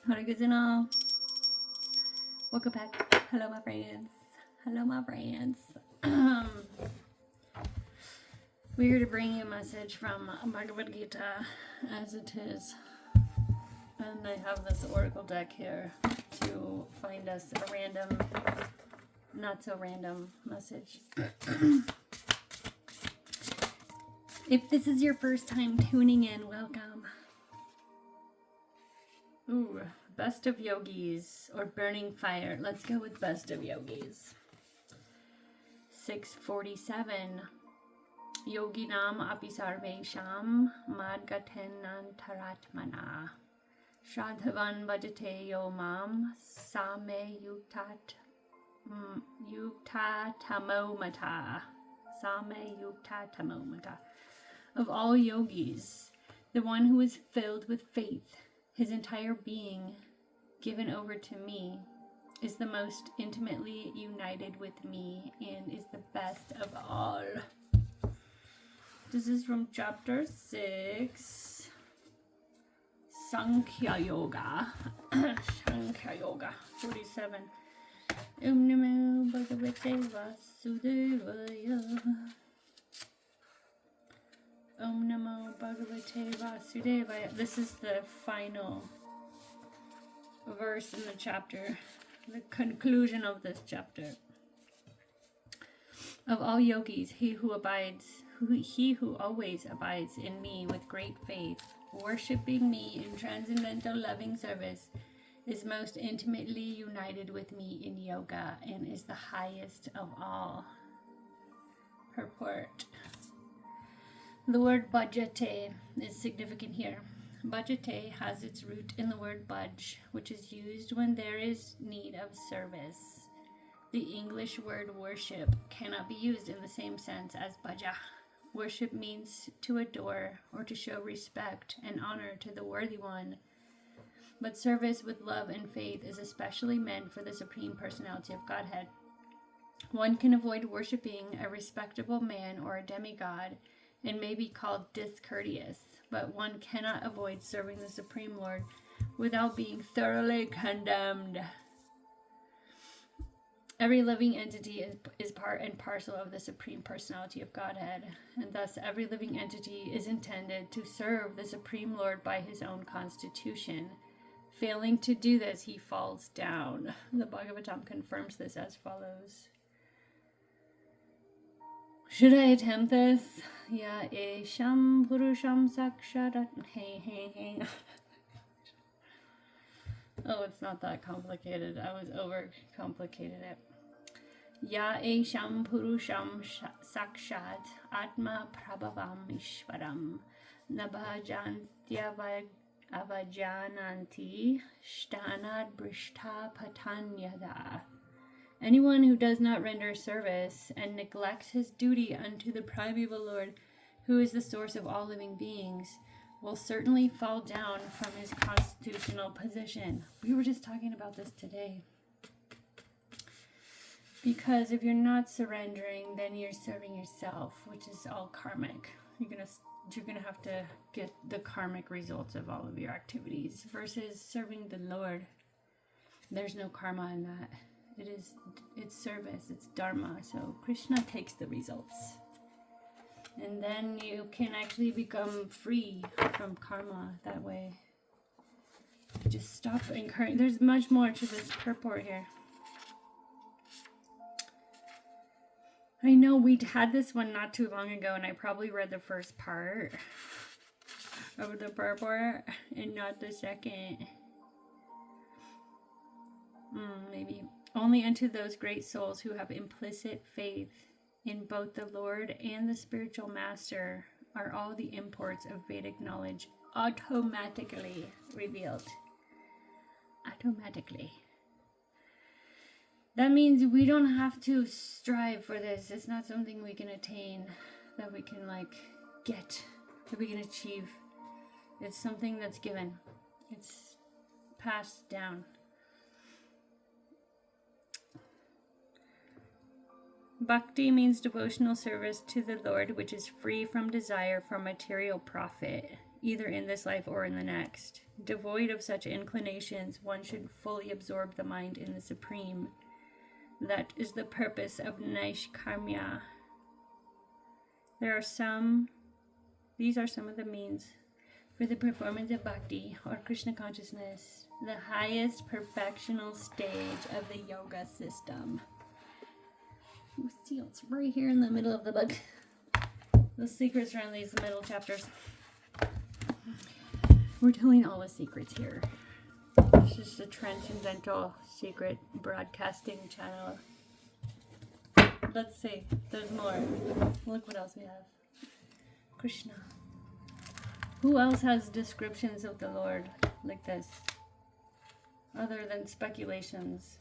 Hare Krishna. Welcome back. Hello, my friends. Hello, my friends. We're here to bring you a message from Bhagavad Gita as it is. And I have this oracle deck here to find us a random, not so random message. If this is your first time tuning in, welcome. Ooh, Best of Yogis or Burning Fire. Let's go with Best of Yogis. 647. Yoginam api sarvesham madgatenantaratmana. Shradhavan bhajate yo mam same yuktatamomata. Same yuktatamomata. Of all yogis, the one who is filled with faith, his entire being given over to me, is the most intimately united with me and is the best of all. This is from chapter 6, Sankhya Yoga. Sankhya Yoga, 47. Om Namo Bhagavate Vasudevaya. Om Namo Bhagavate Vasudevaya. This is the final verse in the chapter, the conclusion of this chapter. Of all yogis, he who always abides in me with great faith, worshipping me in transcendental loving service, is most intimately united with me in yoga and is the highest of all. Purport. The word bhajate is significant here. Bhajate has its root in the word bhaj, which is used when there is need of service. The English word worship cannot be used in the same sense as bhaja. Worship means to adore or to show respect and honor to the worthy one. But service with love and faith is especially meant for the Supreme Personality of Godhead. One can avoid worshiping a respectable man or a demigod and may be called discourteous, but one cannot avoid serving the Supreme Lord without being thoroughly condemned. Every living entity is part and parcel of the Supreme Personality of Godhead, and thus every living entity is intended to serve the Supreme Lord by his own constitution. Failing to do this, he falls down. The Bhagavatam confirms this as follows. Should I attempt this? Ya esham purusham sakshadat. Hey. Oh, it's not that complicated. I was overcomplicated it. Ya esham purusham sakshat atma prabhavam ishvaram nabhajantya avajananti shtanad brishta patanyada. Anyone who does not render service and neglects his duty unto the primeval Lord, who is the source of all living beings, will certainly fall down from his constitutional position. We were just talking about this today. Because if you're not surrendering, then you're serving yourself, which is all karmic. You're gonna have to get the karmic results of all of your activities versus serving the Lord. There's no karma in that. It's service, it's dharma. So Krishna takes the results. And then you can actually become free from karma that way. Just stop encouraging. There's much more to this purport here. I know we had this one not too long ago, and I probably read the first part of the purport and not the second. Maybe. Only unto those great souls who have implicit faith in both the Lord and the spiritual master are all the imports of Vedic knowledge automatically revealed. Automatically. That means we don't have to strive for this. It's not something we can attain, that we can get, that we can achieve. It's something that's given. It's passed down. Bhakti means devotional service to the Lord, which is free from desire for material profit. either in this life or in the next. Devoid of such inclinations, one should fully absorb the mind in the Supreme. That is the purpose of Naishkarmya. These are some of the means for the performance of bhakti or Krishna consciousness, the highest perfectional stage of the yoga system. You see, it's right here in the middle of the book. The secrets are in these middle chapters. We're telling all the secrets here. This is the Transcendental Secret Broadcasting Channel. Let's see. There's more. Look what else we have. Krishna. Who else has descriptions of the Lord like this? Other than speculations.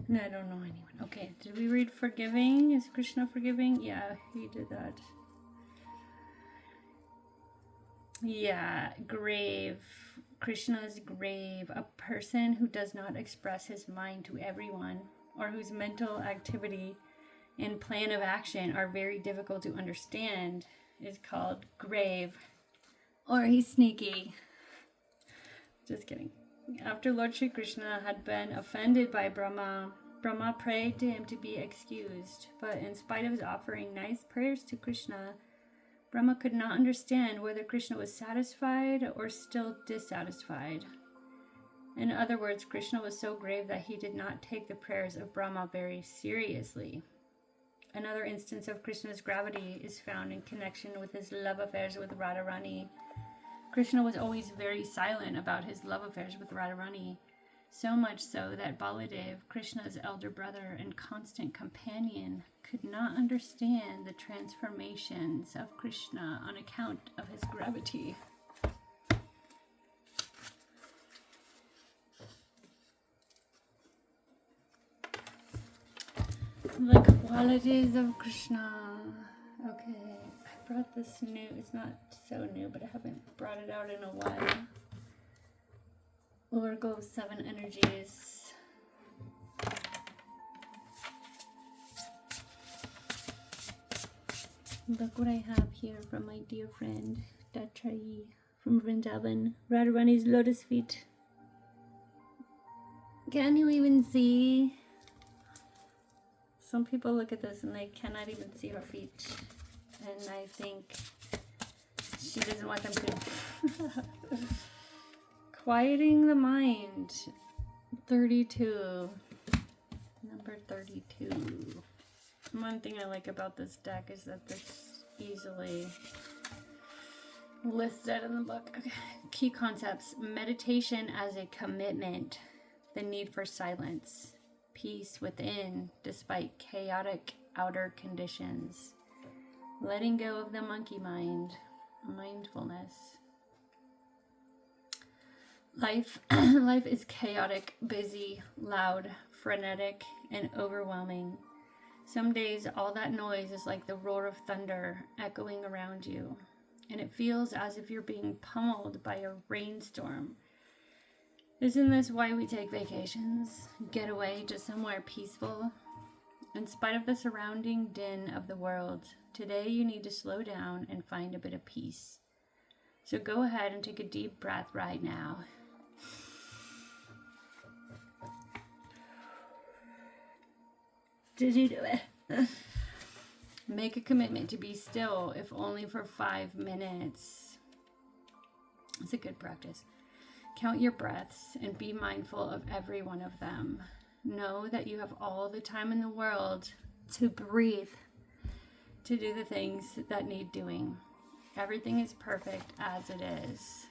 No, I don't know anyone. Okay, did we read forgiving? Is Krishna forgiving? Yeah, he did that. Yeah, grave. Krishna's grave. A person who does not express his mind to everyone, or whose mental activity and plan of action are very difficult to understand, is called grave. Or he's sneaky. Just kidding. After Lord Shri Krishna had been offended by Brahma, Brahma prayed to him to be excused. But in spite of his offering nice prayers to Krishna, Brahma could not understand whether Krishna was satisfied or still dissatisfied. In other words, Krishna was so grave that he did not take the prayers of Brahma very seriously. Another instance of Krishna's gravity is found in connection with his love affairs with Radharani. Krishna was always very silent about his love affairs with Radharani, so much so that Baladev, Krishna's elder brother and constant companion, could not understand the transformations of Krishna on account of his gravity. The qualities of Krishna. Okay, I brought this new, it's not so new, but I haven't brought it out in a while. Oracle of Seven Energies. Look what I have here from my dear friend Dattrai from Vrindavan. Radharani's lotus feet. Can you even see? Some people look at this and they cannot even see her feet. And I think she doesn't want them to. Quieting the mind. 32. Number 32. One thing I like about this deck is that it's easily listed in the book. Okay. Key concepts. Meditation as a commitment. The need for silence. Peace within despite chaotic outer conditions. Letting go of the monkey mind. Mindfulness. Life is chaotic, busy, loud, frenetic, and overwhelming. Some days all that noise is like the roar of thunder echoing around you, and it feels as if you're being pummeled by a rainstorm. Isn't this why we take vacations? Get away to somewhere peaceful? In spite of the surrounding din of the world, today you need to slow down and find a bit of peace. So go ahead and take a deep breath right now. Did you do it? Make a commitment to be still, if only for 5 minutes. It's a good practice. Count your breaths and be mindful of every one of them. Know that you have all the time in the world to breathe, to do the things that need doing. Everything is perfect as it is.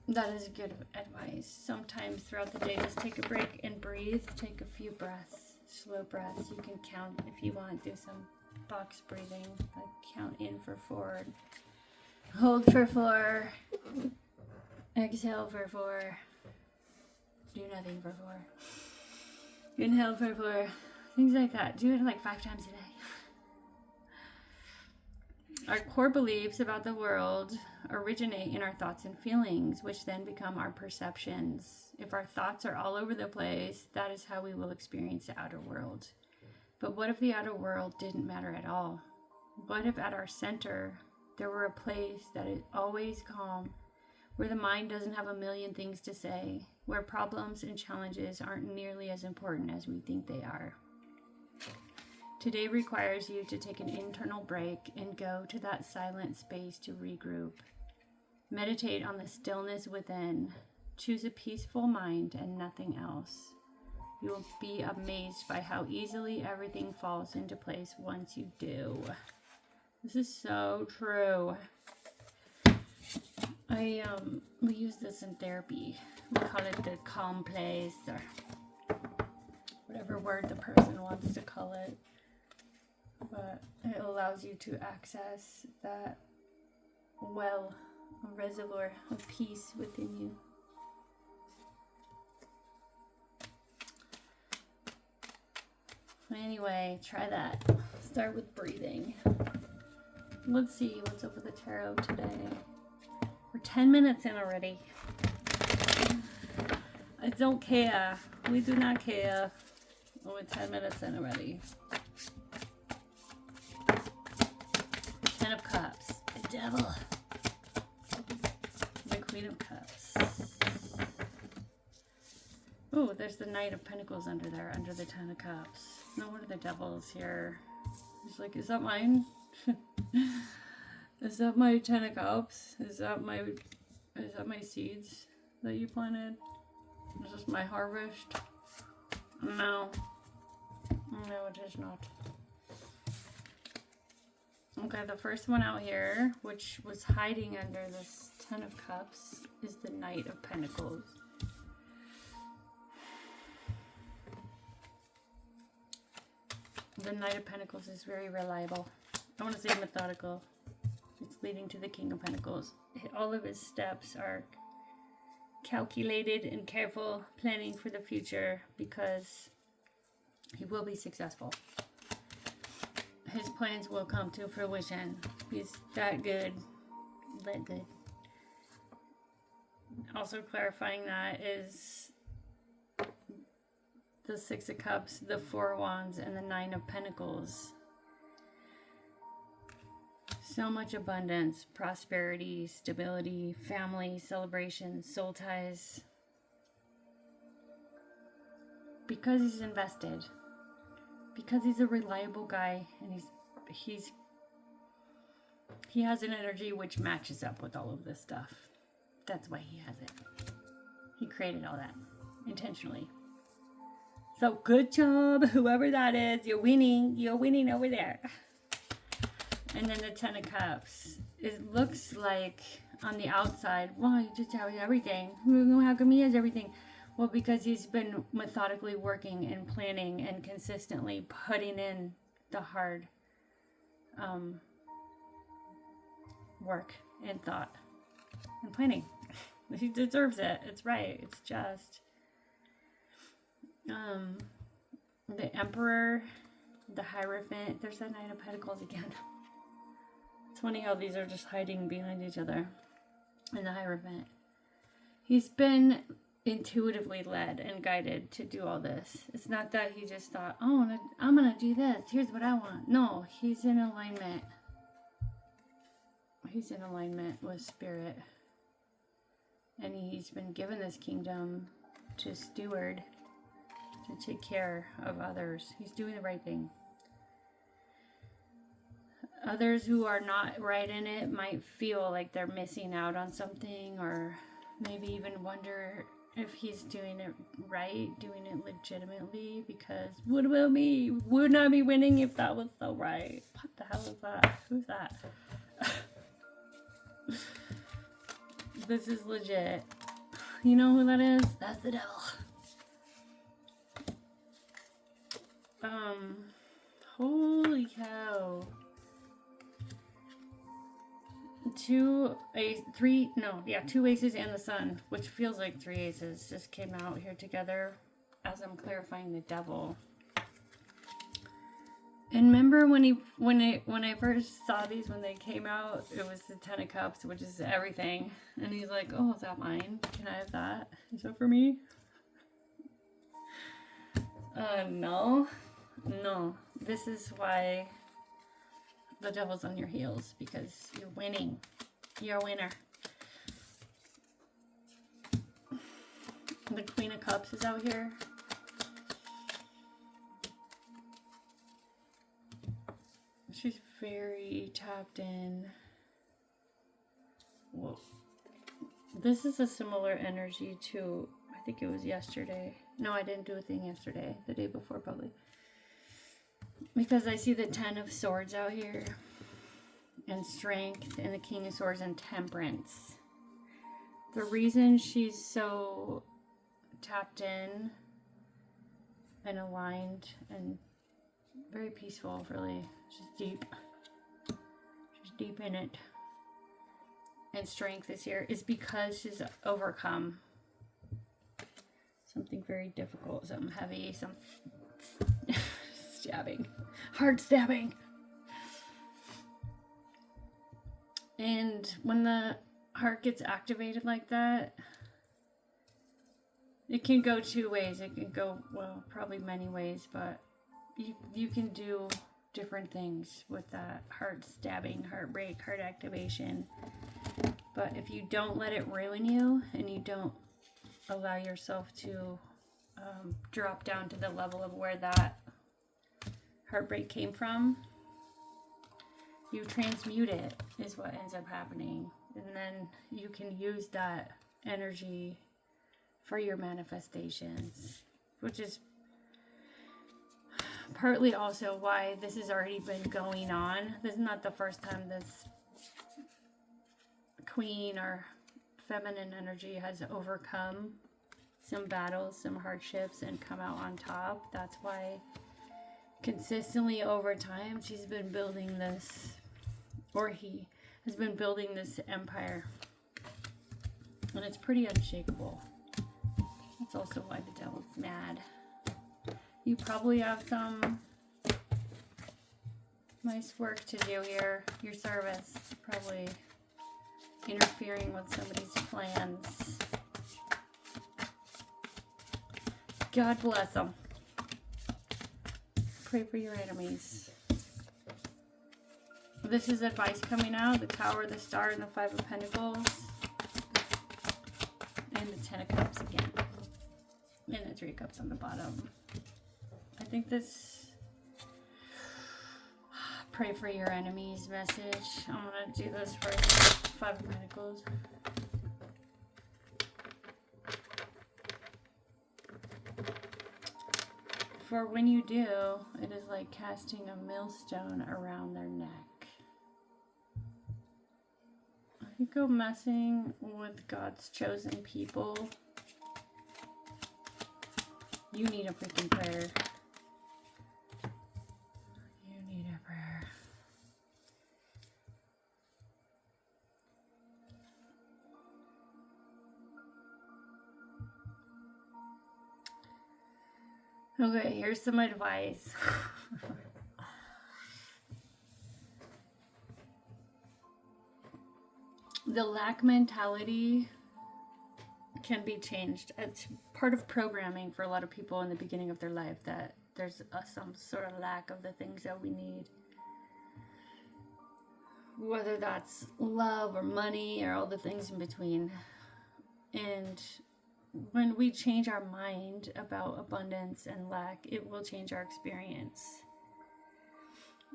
That is good advice. Sometimes throughout the day, just take a break and breathe. Take a few breaths, slow breaths. You can count if you want. Do some box breathing. Like count in for 4. Hold for 4. Exhale for 4. Do nothing for 4. Inhale for 4. Things like that. Do it like 5 times a day. Our core beliefs about the world originate in our thoughts and feelings, which then become our perceptions. If our thoughts are all over the place, that is how we will experience the outer world. But what if the outer world didn't matter at all? What if at our center, There were a place that is always calm, where the mind doesn't have a million things to say, where problems and challenges aren't nearly as important as we think they are. Today requires you to take an internal break and go to that silent space to regroup. Meditate on the stillness within. Choose a peaceful mind and nothing else. You will be amazed by how easily everything falls into place once you do. This is so true. We use this in therapy. We call it the calm place, or whatever word the person wants to call it. But it allows you to access that well, a reservoir of peace within you. Anyway, try that. Start with breathing. Let's see what's up with the tarot today. We're 10 minutes in already. I don't care. We do not care. We're 10 minutes in already. 10 of Cups. The Devil. The Queen of Cups. Oh, there's the Knight of Pentacles under there, under the 10 of Cups. No wonder the Devil's here. He's like, is that mine? Is that my 10 of Cups? Is that my seeds that you planted? Is this my harvest? No. No, it is not. Okay, the first one out here, which was hiding under this 10 of Cups, is the Knight of Pentacles. The Knight of Pentacles is very reliable. I want to say methodical. It's leading to the King of Pentacles. All of his steps are calculated and careful, planning for the future, because he will be successful. His plans will come to fruition. He's that good. That good. Also clarifying that is the 6 of Cups, the 4 of Wands, and the 9 of Pentacles. So much abundance, prosperity, stability, family, celebration, soul ties. Because he's invested. Because he's a reliable guy, and he has an energy which matches up with all of this stuff. That's why he has it. He created all that intentionally. So good job, whoever that is. You're winning. You're winning over there. And then the 10 of Cups. It looks like on the outside, well, he just has everything. How come he has everything? Well, because he's been methodically working and planning and consistently putting in the hard work and thought and planning. He deserves it. It's right. It's just. The Emperor, the Hierophant. There's that Knight of Pentacles again. It's funny how these are just hiding behind each other. And the Hierophant. He's been intuitively led and guided to do all this. It's not that he just thought, oh, I'm gonna do this. Here's what I want. No, he's in alignment. He's in alignment with Spirit. And he's been given this kingdom to steward, to take care of others. He's doing the right thing. Others who are not right in it might feel like they're missing out on something, or maybe even wonder if he's doing it right, doing it legitimately, because what about me? Wouldn't I be winning if that was so right? What the hell is that? Who's that? This is legit. You know who that is? That's the devil. Holy cow. Two aces and the sun, which feels like 3 aces, just came out here together as I'm clarifying the devil. And remember when I first saw these, when they came out, it was the 10 of Cups, which is everything. And he's like, oh, is that mine? Can I have that? Is that for me? No. This is why the devil's on your heels because you're winning. You're a winner. The Queen of Cups is out here. She's very tapped in. Whoa. This is a similar energy to, I think it was yesterday. No, I didn't do a thing yesterday. The day before, probably. Because I see the 10 of Swords out here. And Strength. And the King of Swords and Temperance. The reason she's so tapped in and aligned and very peaceful, really. She's deep. She's deep in it. And Strength is here is because she's overcome something very difficult, something heavy, some stabbing, hard stabbing. And when the heart gets activated like that, it can go two ways. It can go, well, probably many ways, but you can do different things with that heart stabbing, heartbreak, heart activation. But if you don't let it ruin you and you don't allow yourself to drop down to the level of where that heartbreak came from, you transmute it is what ends up happening. And then you can use that energy for your manifestations, which is partly also why this has already been going on. This is not the first time this queen or feminine energy has overcome some battles, some hardships, and come out on top. That's why consistently over time she's been building this, or he has been building this empire, and it's pretty unshakable. That's also why the devil's mad. You probably have some nice work to do here. Your service probably interfering with somebody's plans. God bless them. Pray for your enemies. This is advice coming out. The Tower, the Star, and the Five of Pentacles. And the Ten of Cups again. And the Three of Cups on the bottom. I think this pray for your enemies message. I'm going to do this first. Five of Pentacles. For when you do, it is like casting a millstone around their neck. You go messing with God's chosen people. You need a freaking prayer. You need a prayer. Okay, here's some advice. The lack mentality can be changed. It's part of programming for a lot of people in the beginning of their life, that there's some sort of lack of the things that we need. Whether that's love or money or all the things in between. And when we change our mind about abundance and lack, it will change our experience.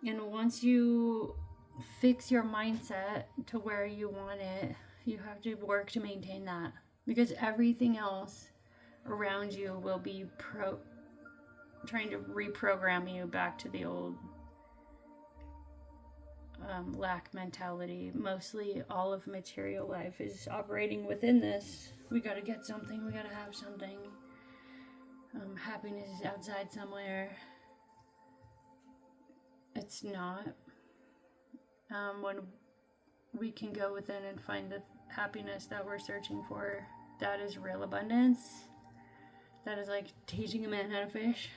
And once you fix your mindset to where you want it, you have to work to maintain that. Because everything else around you will be trying to reprogram you back to the old lack mentality. Mostly all of material life is operating within this. We gotta get something, we gotta have something. Happiness is outside somewhere. It's not. When we can go within and find the happiness that we're searching for, that is real abundance. That is like teaching a man how to fish.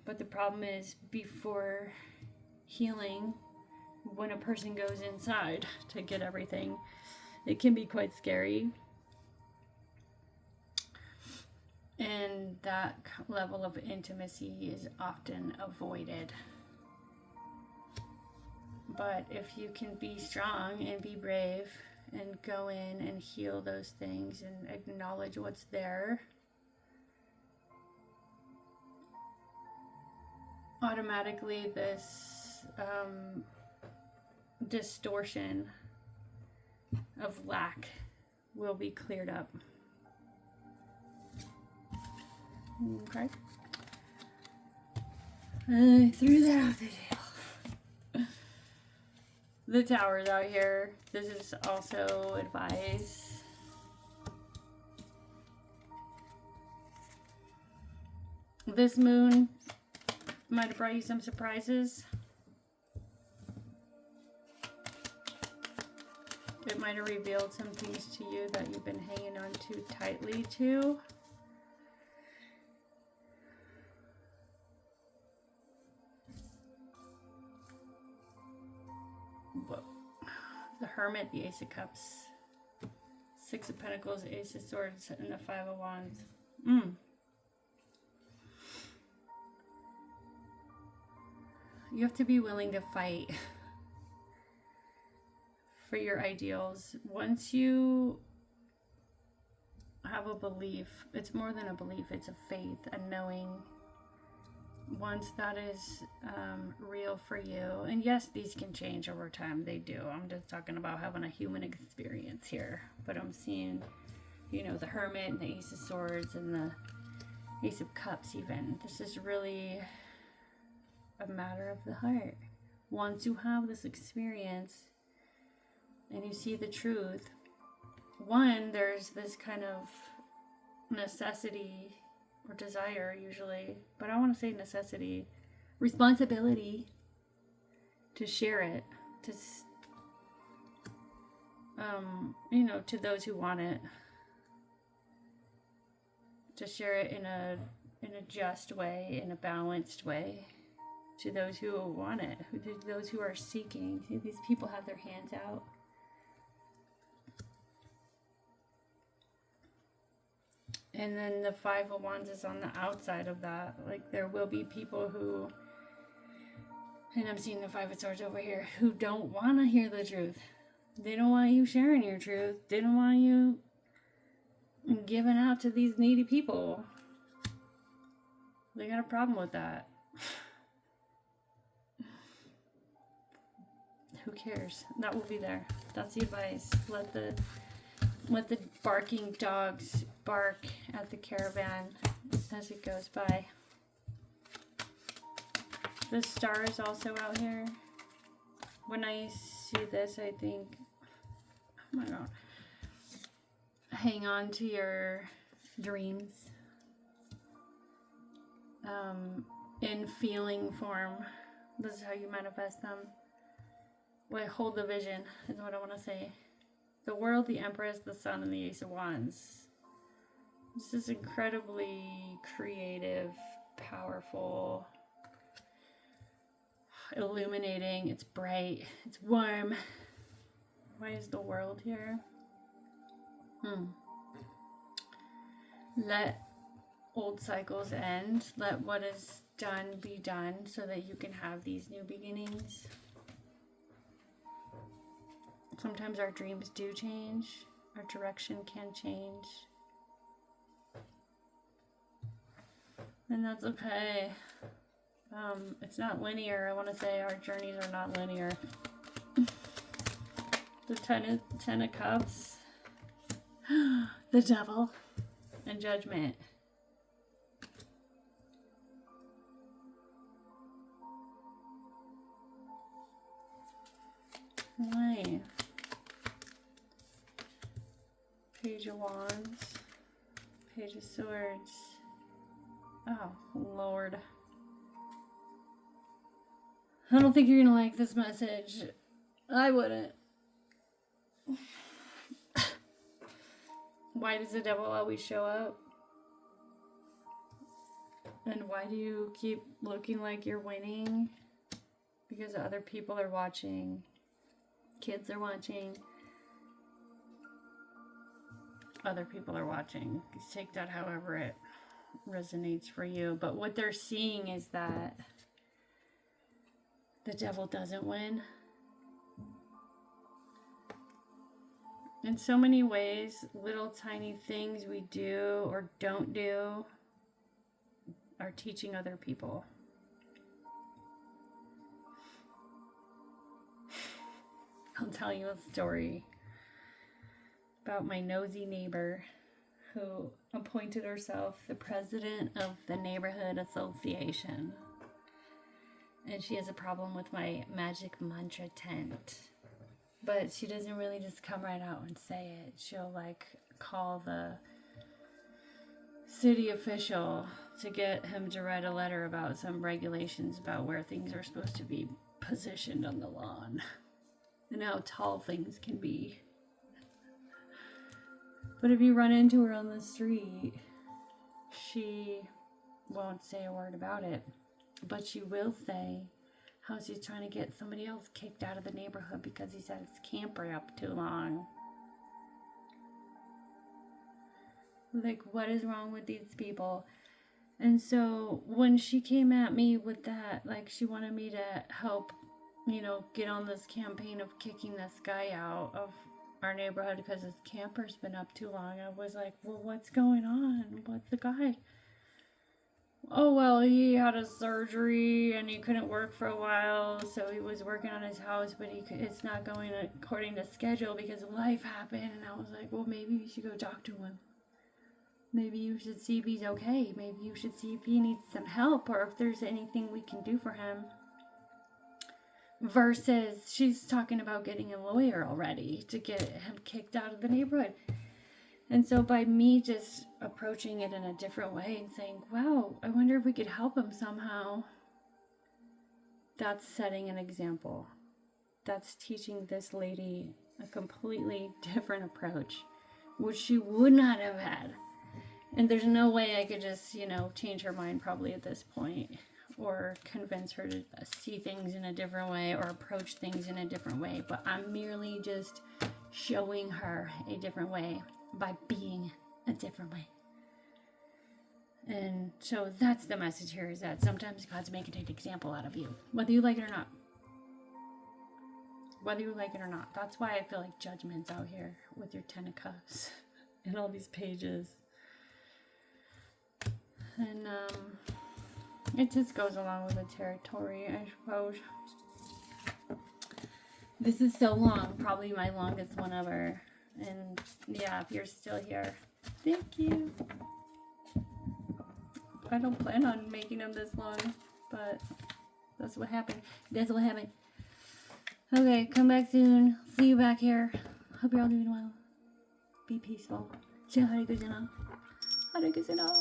But the problem is, before healing, when a person goes inside to get everything, it can be quite scary. And that level of intimacy is often avoided. But if you can be strong and be brave and go in and heal those things and acknowledge what's there, automatically this distortion of lack will be cleared up. Okay. I threw that out the table. The towers out here. This is also advice. This moon might have brought you some surprises. It might have revealed some things to you that you've been hanging on too tightly to. The Hermit, the Ace of Cups, Six of Pentacles, Ace of Swords, and the Five of Wands. You have to be willing to fight for your ideals. Once you have a belief, it's more than a belief, it's a faith, a knowing. Once that is real for you, and yes, these can change over time, they do. I'm just talking about having a human experience here, but I'm seeing, you know, the Hermit and the Ace of Swords and the Ace of Cups even. This is really a matter of the heart. Once you have this experience and you see the truth, one, there's this kind of necessity or desire usually, but I want to say necessity, responsibility to share it, to you know, to those who want it, to share it in a just way, in a balanced way, to those who want it, to those who are seeking. See, these people have their hands out. And then the Five of Wands is on the outside of that. Like, there will be people who, and I'm seeing the Five of Swords over here, who don't want to hear the truth. They don't want you sharing your truth. They don't want you giving out to these needy people. They got a problem with that. Who cares? That will be there. That's the advice. Let the barking dogs bark at the caravan as it goes by. The star is also out here. When I see this, I think, oh my God, hang on to your dreams in feeling form. This is how you manifest them. Like, hold the vision is what I want to say. The World, the Empress, the Sun, and the Ace of Wands. This is incredibly creative, powerful, illuminating. It's bright. It's warm. Why is the World here? Let old cycles end. Let what is done be done so that you can have these new beginnings. Sometimes our dreams do change. Our direction can change. And that's okay. It's not linear. I want to say our journeys are not linear. The Ten of Cups. The Devil. And Judgment. Right. Page of Wands. Page of Swords. Oh, Lord. I don't think you're going to like this message. I wouldn't. Why does the devil always show up? And why do you keep looking like you're winning? Because other people are watching. Kids are watching. Other people are watching. Take that however it resonates for you. But what they're seeing is that the devil doesn't win. In so many ways, little tiny things we do or don't do are teaching other people. I'll tell you a story about my nosy neighbor who appointed herself the president of the neighborhood association. And she has a problem with my magic mantra tent. But she doesn't really just come right out and say it. She'll like call the city official to get him to write a letter about some regulations about where things are supposed to be positioned on the lawn and how tall things can be. But if you run into her on the street, she won't say a word about it. But she will say how she's trying to get somebody else kicked out of the neighborhood because he set his camper up too long. Like, what is wrong with these people? And so when she came at me with that, like she wanted me to help, get on this campaign of kicking this guy out of our neighborhood because his camper's been up too long. I was like, well, what's going on? What's the guy? Oh, well, he had a surgery and he couldn't work for a while, so he was working on his house, but it's not going according to schedule because life happened. And I was like, well, maybe you should go talk to him. Maybe you should see if he's okay. Maybe you should see if he needs some help or if there's anything we can do for him. Versus she's talking about getting a lawyer already to get him kicked out of the neighborhood. And so by me just approaching it in a different way and saying, wow, I wonder if we could help him somehow, that's setting an example. That's teaching this lady a completely different approach, which she would not have had. And there's no way I could just, change her mind probably at this point or convince her to see things in a different way or approach things in a different way. But I'm merely just showing her a different way by being a different way. And so that's the message here, is that sometimes God's making an example out of you, whether you like it or not. Whether you like it or not. That's why I feel like judgment's out here with your Ten of Cups and all these pages. And it just goes along with the territory, I suppose. This is so long, probably my longest one ever. And yeah, if you're still here, thank you. I don't plan on making them this long, but that's what happened. That's what happened. Okay, come back soon. See you back here. Hope you're all doing well. Be peaceful. Hare Krishna. Hare Krishna.